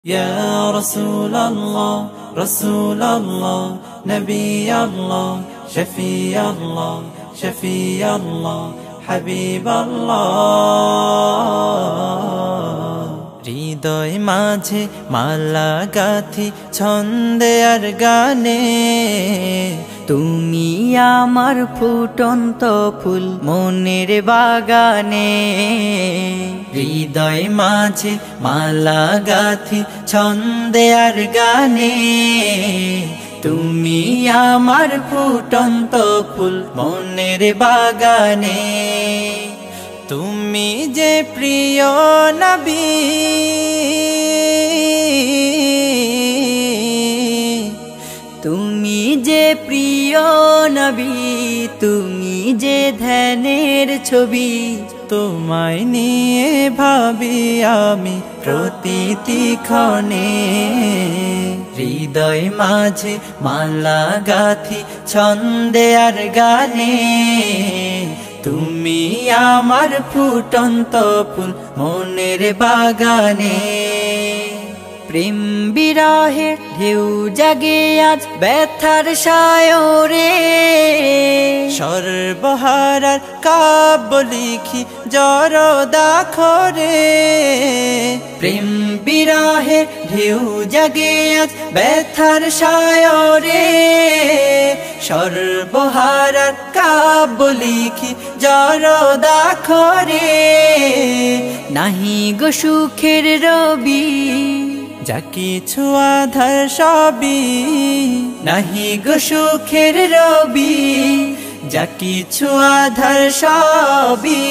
يا رسول الله رسول الله نبي الله شفيع الله شفيع الله حبيب الله হৃদয় মাঝে মালা গাথি ছন্দে আর গানে তুমি আমার ফুটন্ত ফুল মনের বাগানে হৃদয় মাঝে মালা গাথি ছন্দে আর গানে তুমি আমার ফুটন্ত ফুল মনের বাগানে তুমি যে প্রিয় নবী তুমি যে প্রিয় নবী তুমি যে ধ্যানের ছবি তোমায় নিয়ে ভাবি আমি প্রতিটি ক্ষণে হৃদয় মাঝে মালা গাথি ছন্দে আর গানে তুমি আমার ফুটন্ত ফুল মনের বাগানে প্রেম বিরহে ঢেউ জাগে আজ ব্যথার সায়রে সর্বহারার কাব্য লিখি জরদাখরে প্রেম বিরহে ঢেউ জাগে আজ ব্যথার সায়রে সর্বহারার কাব্য লিখি জরদাখরে নাহি গো সুখের রবি যা কিছু আধার সবই নাহি গো সুখের রবি যা কিছু আধার সবই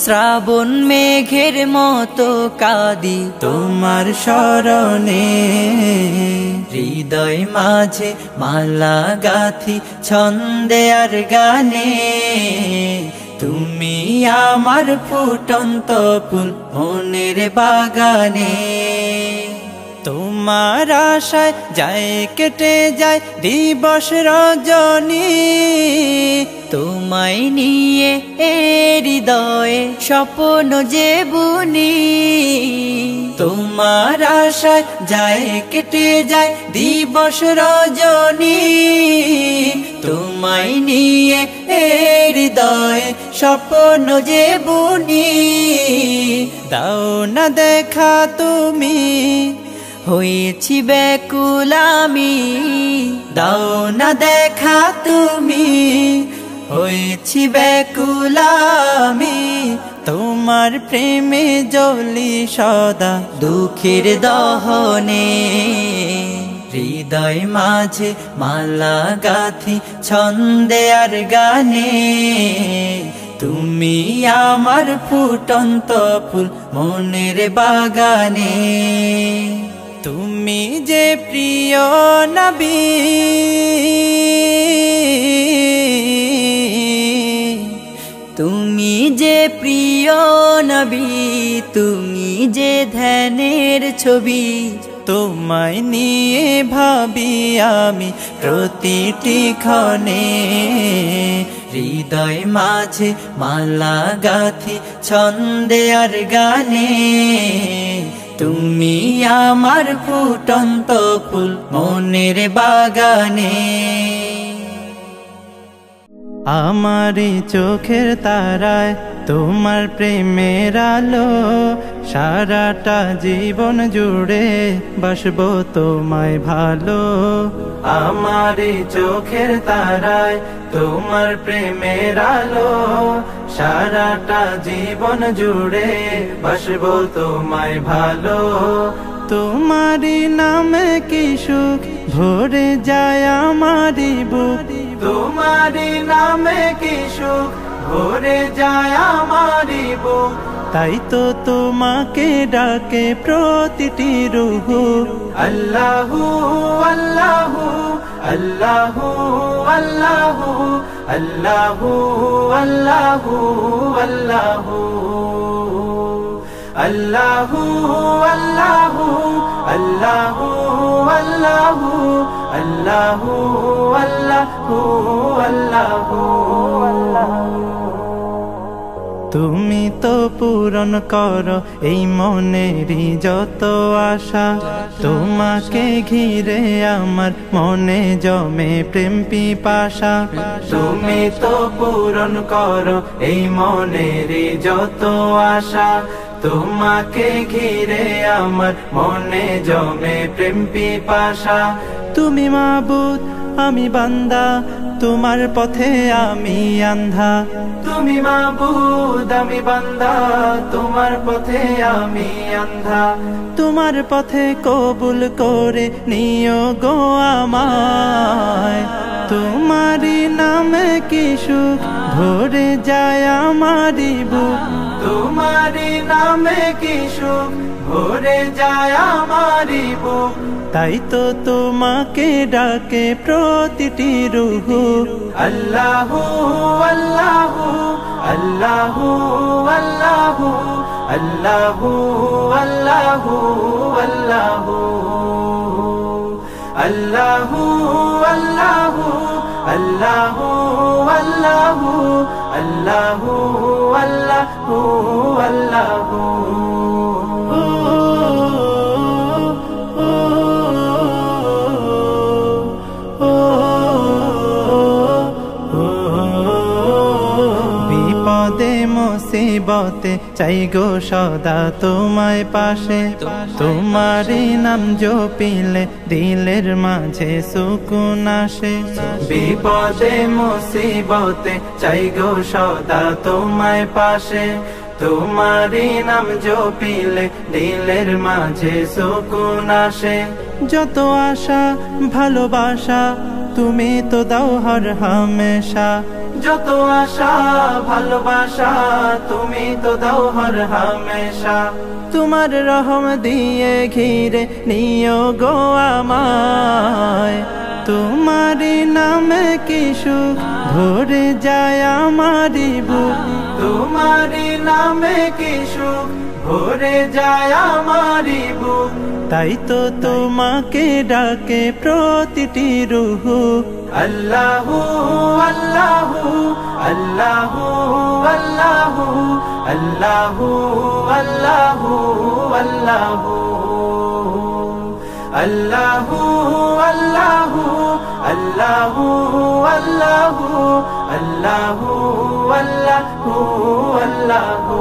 শ্রাবণ মেঘের মতো কাঁদি তোমার শরণে হৃদয় মাঝে মালা গাথি ছন্দে আর গানে তুমি আমার ফুটন্ত ফুল মনের বাগানে তোমার আশায় যায় কেটে যায় দিবস রজনী তোমায় নিয়ে হৃদয়ে স্বপ্ন যে বুনি তোমার আশায় যায় কেটে যায় দিবস রজনী তোমায় নিয়ে হৃদয়ে স্বপ্ন যে বুনি দাও না দেখা তুমি হয়েছি ব্যাকুল আমি দাও না দেখা তুমি হয়েছি ব্যাকুল আমি তোমার প্রেমে জ্বলি সদা দুঃখের দহনে হৃদয় মাঝে মালা গাথি ছন্দে আর গানে তুমি আমার ফুটন্ত ফুল মনের বাগানে তুমি যে প্রিয় নবী তুমি যে প্রিয় নবী তুমি যে ধ্যানের ছবি তোমায় নিয়ে ভাবি আমি প্রতিটি ক্ষণে হৃদয় মাঝে মালা গাথি ছন্দে আর গানে তুমি আমার ফুটন্ত ফুল মনের বাগানে আমারি চোখের তারায় তোমার প্রেমের আলো সারাটা জীবন জুড়ে বাসবো তোমায় ভালো আমারি চোখের তারায় তোমার প্রেমের আলো সারাটা জীবন জুড়ে বাসবো তোমায় ভালো তোমারি নামে কি সুখ ভরে যায় আমারি বুক তোমারি নামে কি সুখ ভরে যায় আমারি বুক তাই তো তোমাকে ডাকে প্রতিটি রূহ আল্লাহু আল্লাহু আল্লাহু আল্লাহু আল্লাহু আল্লাহু আল্লাহু আল্লাহু আল্লাহু আল্লাহু আল্লাহু আল্লাহু আল্লাহু আল্লাহু তুমি তো পূরণ করো এই মনেরই যত আশা তোমাকে ঘিরে আমার মনে জমে প্রেম পিপাসা তুমি তো পূরণ করো এই মনেরই যত আশা তোমাকে ঘিরে আমার মনে জমে প্রেম পিপাসা তুমি মাবুদ আমি বান্দা তোমার পথে আমি আন্ধা তুমি মাবুদ আমি বান্দা তোমার পথে আমি আন্ধা তোমার পথে কবুল করে নিও গো আমায় তোমারি নামে কি সুখ ভরে যায় আমারি বুক তোমারি নামে কি সুখ ভরে যায় আমারি বুক তাই তো তোমাকে ডাকে প্রতিটি রুহু আল্লাহু আল্লাহু আল্লাহু আল্লাহু আল্লাহু আল্লাহু আল্লাহু আল্লাহু আল্লাহু আল্লাহু আল্লাহু আল্লাহু আল্লাহু আল্লাহু বিপদে মুসিবতে চাই গো সদা তোমায় পাশে তোমারই নাম জপিলে দিলের মাঝে সুকুন আসে বিপদে মুসিবতে চাই গো সদা তোমায় পাশে তোমারই নাম জপিলে দিলের মাঝে সুকুন আসে যত আশা ভালোবাসা তুমি তো দাও হর হামেশা যত আশা ভালোবাসা তুমি তো দাও হর হামেশা তোমার রহম দিয়ে ঘিরে নিও গো আমায় তোমারি নামে কি সুখ ভরে যায় আমারি বুক তোমারি নামে কি সুখ ভরে যায় আমারি বুক তাই তো তোমাকে ডাকে প্রতিটি রুহু আল্লাহু আল্লাহু আল্লাহু আল্লাহু আল্লাহু আল্লাহু আল্লাহু আল্লাহু আল্লাহু আল্লাহু আল্লাহু আল্লাহু আল্লাহু আল্লাহু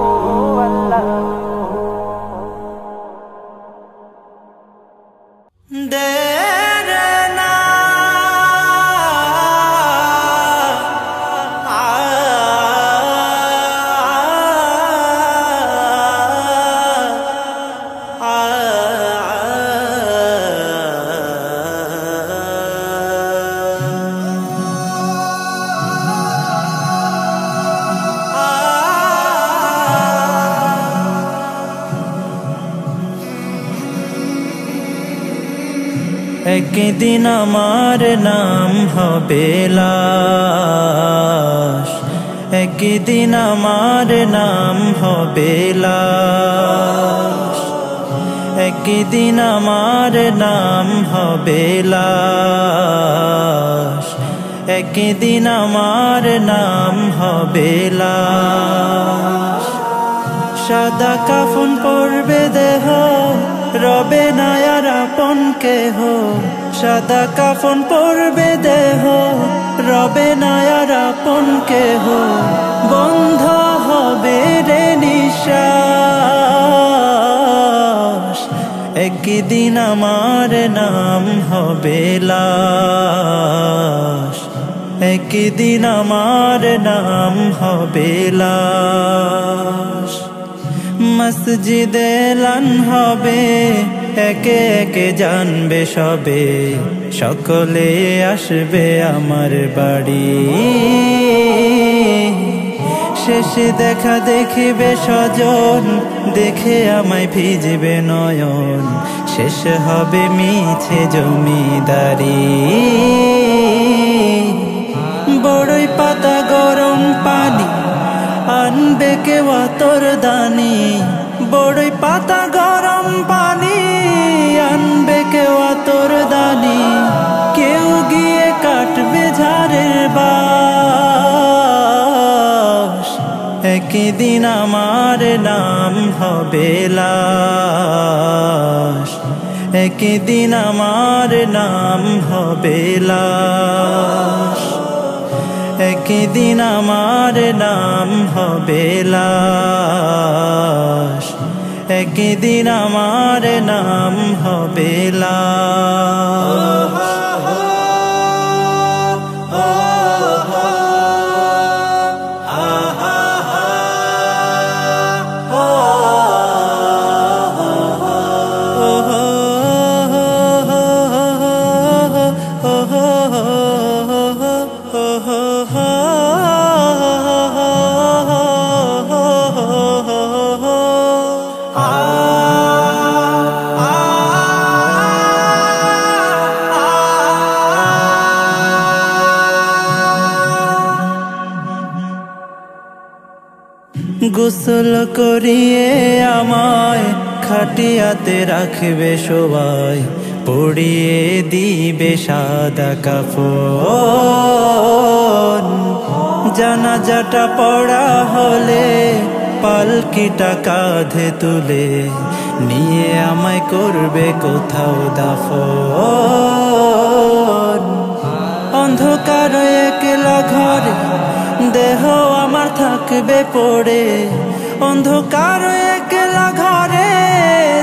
আল্লাহু একদিন আমার নাম হবে লাশ একদিন আমার নাম হবে লাশ একদিন আমার নাম হবে লাশ একদিন আমার নাম হবে লাশ সাদা কাফন পরবে দেহ রবে না আর আপন কেহ সাদা কাফন পরবে দেহ রবে না আর আপন কেহ বন্ধ হবে রে নিঃশ্বাস একদিন আমার নাম হবে লাশ একদিন আমার নাম হবে লাশ মসজিদে এলান হবে একে একে জানবে সবে সকলে আসবে আমার বাড়ি শেষে দেখা দেখিবে স্বজন দেখে আমায় ভিজবে নয়ন শেষ হবে মিছে জমিদারি বড়ই পাতা গরম পানি আনবে কেউ আতর দানি বড়ই পাতা গরম পানি আনবে কেউ আতর দানি কেউ গিয়ে কাটবে ঝাড়ের বাঁশ একদিন হবে লাশ, একদিন আমার নাম হবে লাশ, একদিন আমার নাম হবে লাশ, একদিন আমার নাম হবে লাশ। গোসল করিয়ে আমায় খাটিয়াতে রাখবে সবাই, পরিয়ে দিবে সাদা কাফন। জানাজাটা পড়া হলে পালকিটা কাঁধে তুলে নিয়ে আমায় করবে কোথাও দাফন। অন্ধকার একলা ঘরে দেহ আমার থাকবে পড়ে, অন্ধকার একলা ঘরে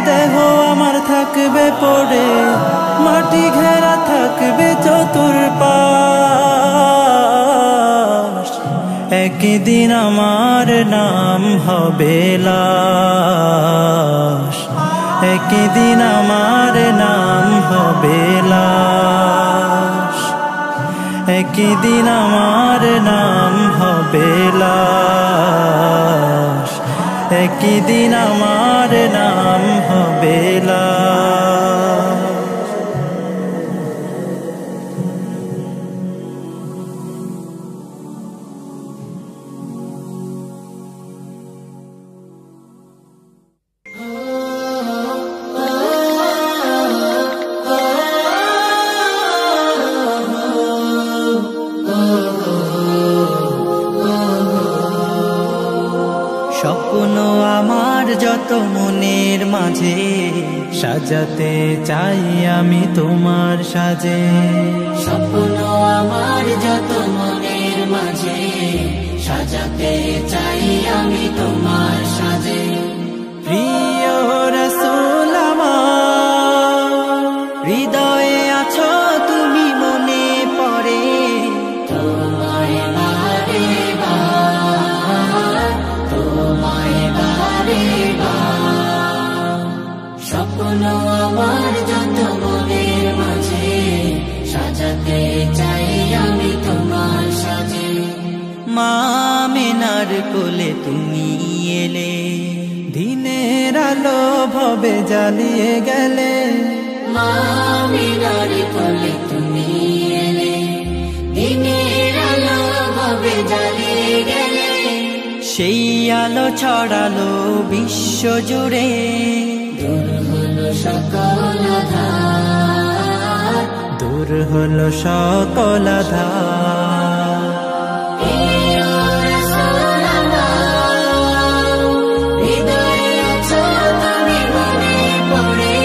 দেহ আমার থাকবে পড়ে, মাটি ঘেরা থাকবে চতুর্পাশ, একদিন আমার নাম হবে লাশ, একদিন আমার নাম হবে লাশ, একদিন আমার নাম হবে লাশ, একদিন আমার নাম হবে লাশ। স্বপ্ন আমার যত মনের মাঝে সাজাতে চাই আমি তোমার সাজে, স্বপ্ন আমার যত মনের মাঝে সাজাতে চাই আমি তোমার সাজে। প্রিয় রাসূল আমার হৃদয়ে আছো তুমি, মনে পড়ে তোমায় বারে বার, তোমায় বারে বার। স্বপ্ন আমার যত মনের মাঝে সাজাতে চাই আমি তোমার সাজে। মা আমিনার কোলে তুমি এলে, দিনের আলো ভবে জ্বালিয়ে গেলে, মা আমিনার কোলে তুমি এলে, দিনের আলো ভবে জ্বালিয়ে গেলে। সেই আলো ছড়ালো বিশ্ব জুড়ে, দূর হলো সকল আঁধার, দূর হলো সকল আঁধার। প্রিয় রাসূল আমার হৃদয়ে আছো তুমি, মনে পড়ে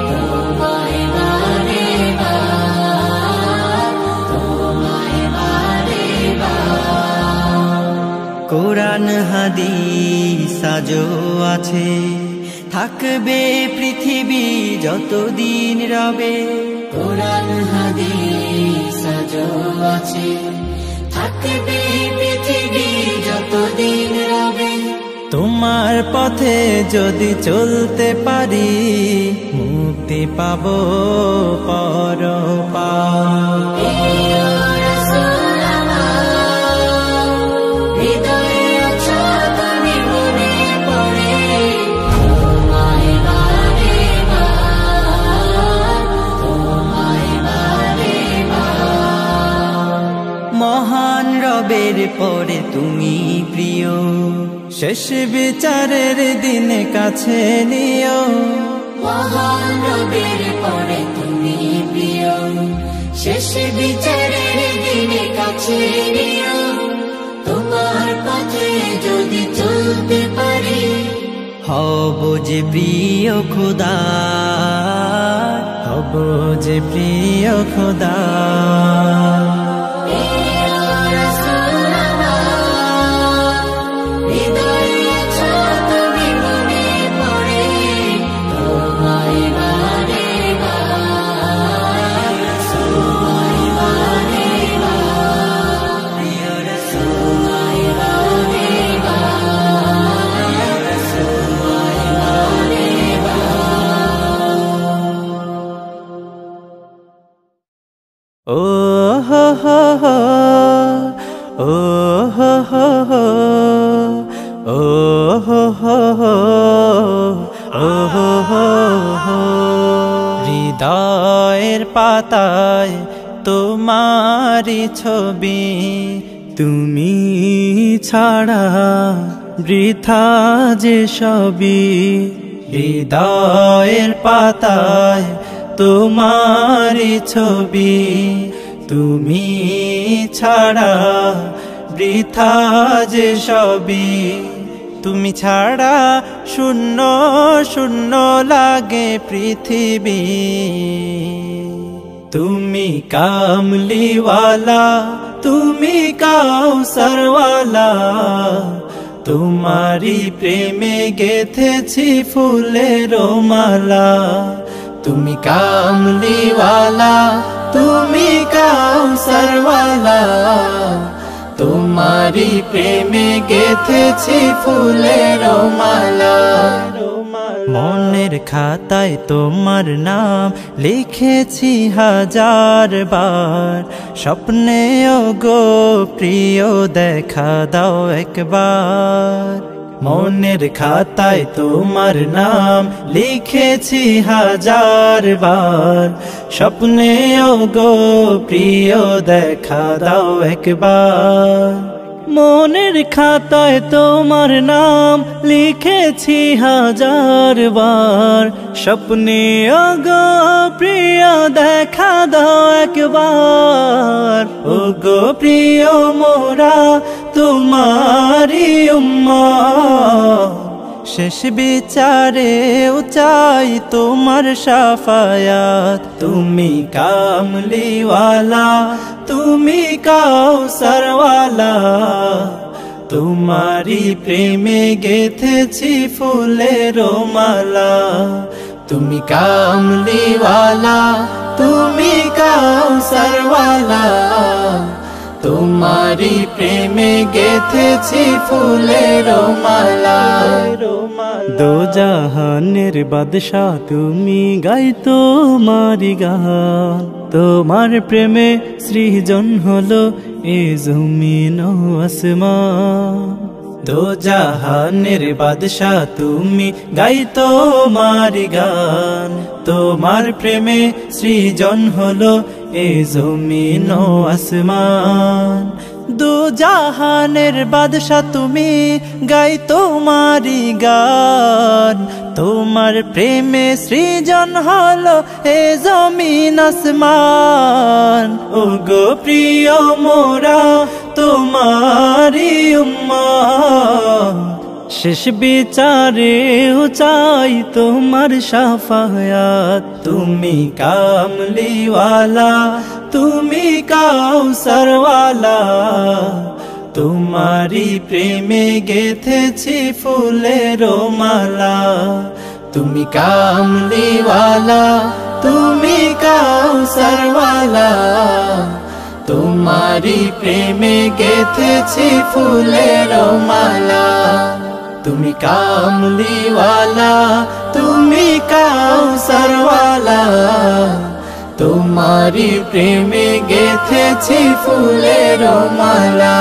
তোমায় বারে বার, তোমায় বারে বার। কোরআন হাদিস আজও আছে, থাকবে পৃথিবী যতদিন রবে, কোরআন হাদিস আজও আছে, থাকবে পৃথিবী যতদিন রবে। তোমার পথে যদি চলতে পারি, মুক্তি পাবো পরপার। প্রিয় রাসূল আমার হৃদয়ে আছো তুমি, মনে পড়ে তোমায় বারে বার, তোমায় বারে বার। মহান রবের পরে তুমি প্রিয়, শেষ বিচারের দিনে কাছে নিও, মহান রবের পরে তুমি প্রিয়, শেষ বিচারের দিনে কাছে নিও। তোমার পথে যদি চলতে পারি, হব যে প্রিয় খোদা, হব যে প্রিয় খোদা। ও হো হো হো, ও হো হো হো, ও হো হো হো, ও হো হো হো। হৃদয়ের পাতায় তোমারি ছবি, তুমি ছাড়া বৃথা যে সবই। হৃদয়ের পাতায় তোমারি ছবি, তুমি ছাড়া বৃথা যে সবই। তুমি ছাড়া শূন্য শূন্য লাগে পৃথিবী। তুমি কামলিওয়ালা, তুমি কাউসারওয়ালা, তোমারি প্রেমে গেথেছি ফুলের মালা। তুমি কামলিওয়ালা, তুমি কাউসারওয়ালা, তোমারি প্রেমে গেথেছি ফুলের মালা। মনের খাতায় তোমার নাম লিখেছি হাজার বার, স্বপ্নেও গো প্রিয় দেখা দাও একবার। মনের খাতায় তোমার নাম লিখেছি হাজার বার, স্বপ্নেও গো প্রিয় দেখা দাও একবার। মনের খাতায় তোমার নাম লিখেছি হাজার বার, স্বপ্নেও গো প্রিয় দেখা দাও একবার। ও গো প্রিয় মোরা তোমারি উম্মত, শেষ বিচারে চাই তোমার শাফায়াত। তুমি কামলিওয়ালা, তুমি কাউসারওয়ালা, তোমারি প্রেমে গেথেছি ফুলের মালা। তুমি কামলিওয়ালা, তুমি কাউসারওয়ালা, তোমারি প্রেমে গেথেছি ফুলের মালা। দো জাহানের বাদশা তুমি, গাই তোমারি গান। তোমার প্রেমে সৃজন হলো এ জমিন ও আসমান। দো জাহানের বাদশা তুমি, গাই তোমারি গান। তোমার প্রেমে সৃজন হলো এ জমিন ও আসমান। দো জাহানের বাদশা তুমি, গাই তোমারি গান। তোমার প্রেমে সৃজন হলো এ জমিন আসমান। ও গো প্রিয় মোরা তোমারি উম্মত, শেষ বিচারে চাই তোমার শাফায়াত। তুমি কামলিওয়ালা, তুমি কাউসারওয়ালা, তোমারি প্রেমে গেথেছি ফুলের মালা। তুমি কামলিওয়ালা, তুমি কাউসারওয়ালা, তোমারি প্রেমে গেথেছি ফুলের মালা। তুমি কামলিওয়ালা, তুমি কাউসারওয়ালা, তোমারি প্রেমে গেথেছি ফুলের মালা।